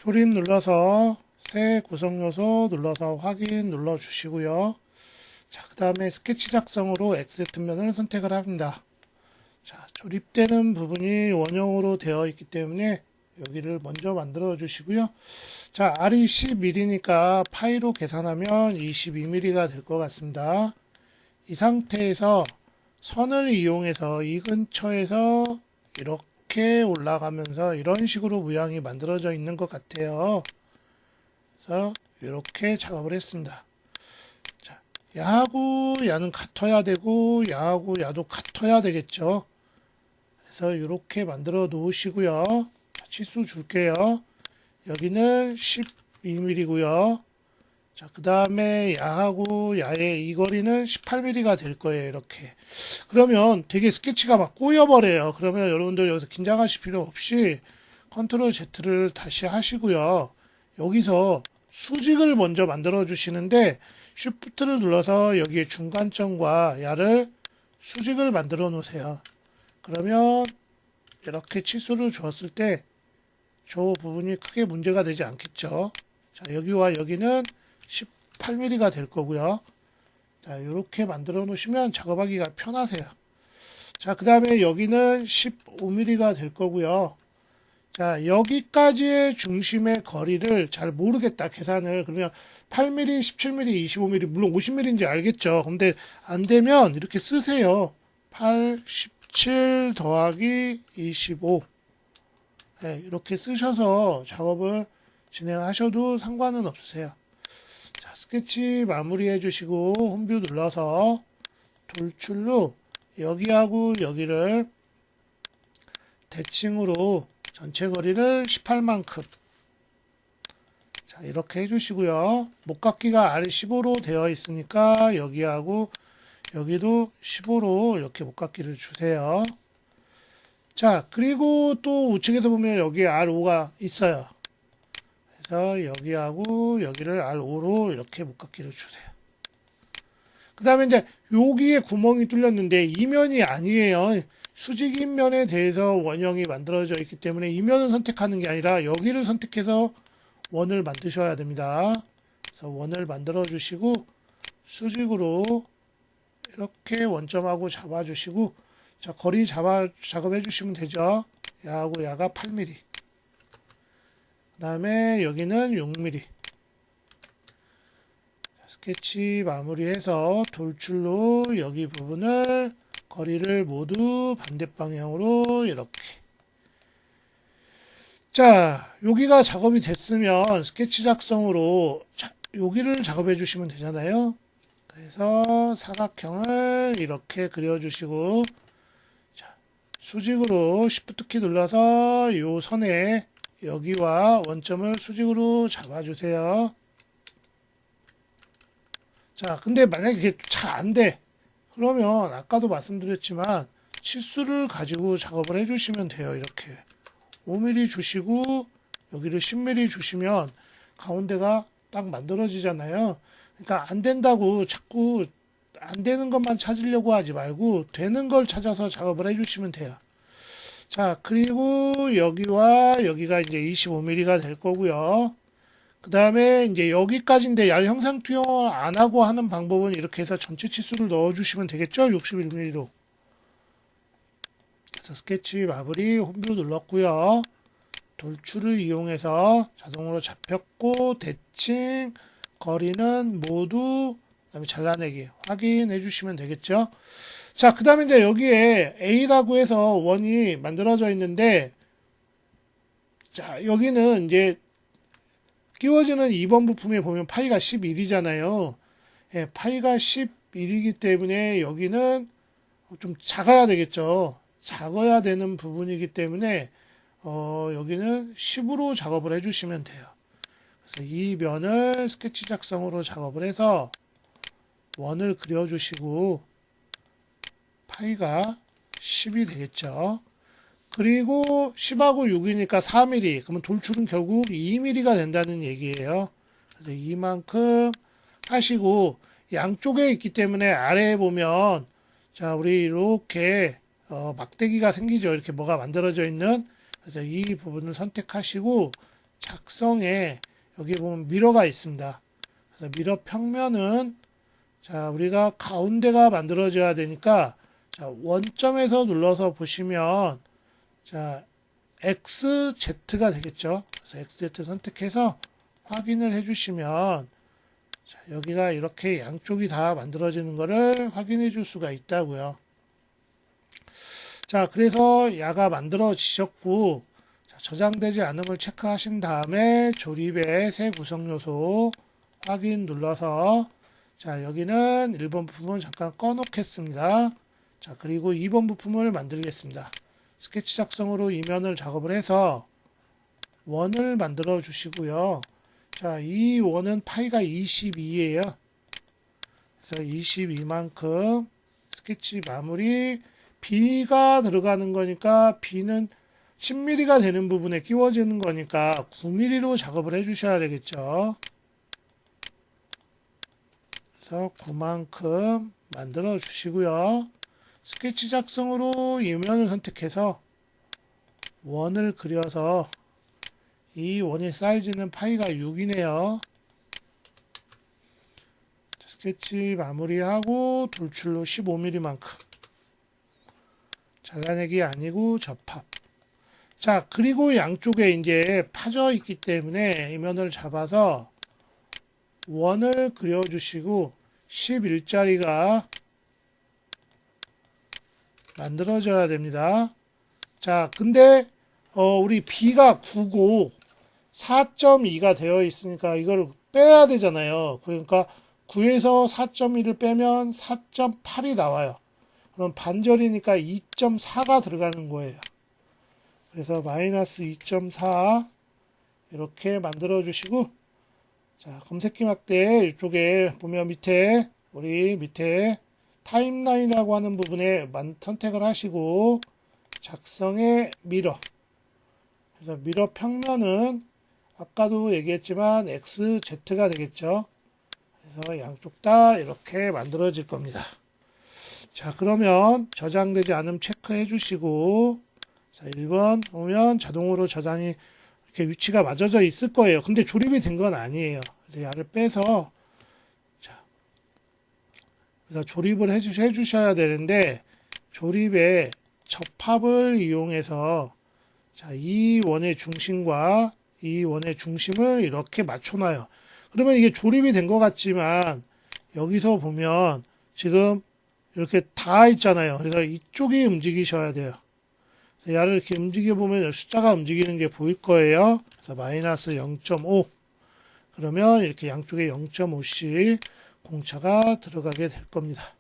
조립 눌러서 새 구성 요소 눌러서 확인 눌러 주시고요. 자, 그 다음에 스케치 작성으로 엑스레트 면을 선택을 합니다. 자, 조립되는 부분이 원형으로 되어 있기 때문에 여기를 먼저 만들어 주시고요. 자, R이 11이니까 파이로 계산하면 22mm가 될 것 같습니다. 이 상태에서 선을 이용해서 이 근처에서 이렇게 올라가면서 이런 식으로 모양이 만들어져 있는 것 같아요. 그래서 이렇게 작업을 했습니다. 자, 야하고 야는 같아야 되고 야하고 야도 같아야 되겠죠. 그래서 이렇게 만들어 놓으시고요. 자, 치수 줄게요. 여기는 12mm고요. 자, 그 다음에 야하고 야의 이 거리는 18mm가 될 거예요. 이렇게. 그러면 되게 스케치가 막 꼬여버려요. 그러면 여러분들 여기서 긴장하실 필요 없이 컨트롤 Z를 다시 하시고요. 여기서 수직을 먼저 만들어 주시는데 Shift를 눌러서 여기에 중간점과 야를 수직을 만들어 놓으세요. 그러면 이렇게 치수를 주었을 때 저 부분이 크게 문제가 되지 않겠죠. 자, 여기와 여기는 18mm가 될 거고요. 자, 이렇게 만들어 놓으시면 작업하기가 편하세요. 자, 그 다음에 여기는 15mm가 될 거고요. 자, 여기까지의 중심의 거리를 잘 모르겠다, 계산을. 그러면 8mm, 17mm, 25mm, 물론 50mm인지 알겠죠. 근데 안 되면 이렇게 쓰세요. 8, 17 더하기 25. 네, 이렇게 쓰셔서 작업을 진행하셔도 상관은 없으세요. 자, 스케치 마무리해 주시고 홈뷰 눌러서 돌출로 여기하고 여기를 대칭으로 전체 거리를 18만큼 자, 이렇게 해주시고요. 목깎이가 아래 15로 되어 있으니까 여기하고 여기도 15로 이렇게 목깎이를 주세요. 자, 그리고 또 우측에서 보면 여기에 R5가 있어요. 그래서 여기하고 여기를 R5로 이렇게 목깎이를 주세요. 그 다음에 이제 여기에 구멍이 뚫렸는데 이면이 아니에요. 수직인 면에 대해서 원형이 만들어져 있기 때문에 이면을 선택하는 게 아니라 여기를 선택해서 원을 만드셔야 됩니다. 그래서 원을 만들어 주시고 수직으로 이렇게 원점하고 잡아 주시고 자, 거리 작업해 주시면 되죠. 야하고 야가 8mm. 그 다음에 여기는 6mm. 스케치 마무리해서 돌출로 여기 부분을 거리를 모두 반대 방향으로 이렇게. 자, 여기가 작업이 됐으면 스케치 작성으로 여기를 작업해 주시면 되잖아요. 그래서 사각형을 이렇게 그려주시고 수직으로 Shift 키 눌러서 이 선에 여기와 원점을 수직으로 잡아주세요. 자, 근데 만약에 이게 잘 안 돼. 그러면 아까도 말씀드렸지만 치수를 가지고 작업을 해주시면 돼요. 이렇게 5mm 주시고 여기를 10mm 주시면 가운데가 딱 만들어지잖아요. 그러니까 안 된다고 자꾸 안 되는 것만 찾으려고 하지 말고 되는 걸 찾아서 작업을 해주시면 돼요. 자, 그리고 여기와 여기가 이제 25mm가 될 거고요. 그 다음에 이제 여기까지인데 얇 형상 투영을 안 하고 하는 방법은 이렇게 해서 전체 치수를 넣어주시면 되겠죠? 61mm로. 그래서 스케치 마무리 홈뷰 눌렀고요. 돌출을 이용해서 자동으로 잡혔고 대칭 거리는 모두 그다음에 잘라내기 확인해 주시면 되겠죠. 자, 그 다음에 이제 여기에 A라고 해서 원이 만들어져 있는데 자, 여기는 이제 끼워지는 2번 부품에 보면 파이가 11이잖아요. 예, 파이가 11이기 때문에 여기는 좀 작아야 되겠죠. 작아야 되는 부분이기 때문에 여기는 10으로 작업을 해주시면 돼요. 그래서 이 면을 스케치 작성으로 작업을 해서 원을 그려주시고 파이가 10이 되겠죠. 그리고 10하고 6이니까 4mm. 그러면 돌출은 결국 2mm가 된다는 얘기예요. 그래서 이만큼 하시고 양쪽에 있기 때문에 아래에 보면 자, 우리 이렇게 막대기가 생기죠. 이렇게 뭐가 만들어져 있는. 그래서 이 부분을 선택하시고 작성에 여기 보면 미러가 있습니다. 그래서 미러 평면은 자, 우리가 가운데가 만들어져야 되니까 자, 원점에서 눌러서 보시면 자, XZ가 되겠죠. 그래서 XZ 선택해서 확인을 해주시면 자, 여기가 이렇게 양쪽이 다 만들어지는 것을 확인해 줄 수가 있다고요. 자, 그래서 야가 만들어지셨고 자, 저장되지 않음을 체크하신 다음에 조립의 새 구성 요소 확인 눌러서 자, 여기는 1번 부품은 잠깐 꺼놓겠습니다. 자, 그리고 2번 부품을 만들겠습니다. 스케치 작성으로 이면을 작업을 해서 원을 만들어 주시고요. 자, 이 원은 파이가 22예요. 그래서 22만큼 스케치 마무리 B가 들어가는 거니까 B는 10mm가 되는 부분에 끼워지는 거니까 9mm로 작업을 해 주셔야 되겠죠. 그래서 9만큼 만들어 주시고요. 스케치 작성으로 이면을 선택해서 원을 그려서 이 원의 사이즈는 파이가 6이네요. 스케치 마무리하고 돌출로 15mm만큼 잘라내기 아니고 접합. 자, 그리고 양쪽에 이제 파져 있기 때문에 이면을 잡아서 원을 그려주시고 11자리가 만들어져야 됩니다. 자, 근데 우리 B가 9고 4.2가 되어 있으니까 이걸 빼야 되잖아요. 그러니까 9에서 4.2를 빼면 4.8이 나와요. 그럼 반절이니까 2.4가 들어가는 거예요. 그래서 마이너스 2.4 이렇게 만들어 주시고 자, 검색기 막대 이쪽에 보면 우리 밑에 타임라인이라고 하는 부분에 선택을 하시고 작성의 미러. 그래서 미러 평면은 아까도 얘기했지만 XZ가 되겠죠. 그래서 양쪽 다 이렇게 만들어질 겁니다. 자, 그러면 저장되지 않음 체크해 주시고 자, 1번 보면 자동으로 저장이 이렇게 위치가 맞춰져 있을 거예요. 근데 조립이 된 건 아니에요. 그래서 야를 빼서 자, 우리가 조립을 해 주셔야 되는데 조립에 접합을 이용해서 자, 이 원의 중심과 이 원의 중심을 이렇게 맞춰놔요. 그러면 이게 조립이 된 것 같지만 여기서 보면 지금 이렇게 다 있잖아요. 그래서 이쪽이 움직이셔야 돼요. 그래서 야를 이렇게 움직여 보면 숫자가 움직이는 게 보일 거예요. 그래서 마이너스 0.5 그러면 이렇게 양쪽에 0.5씩 공차가 들어가게 될 겁니다.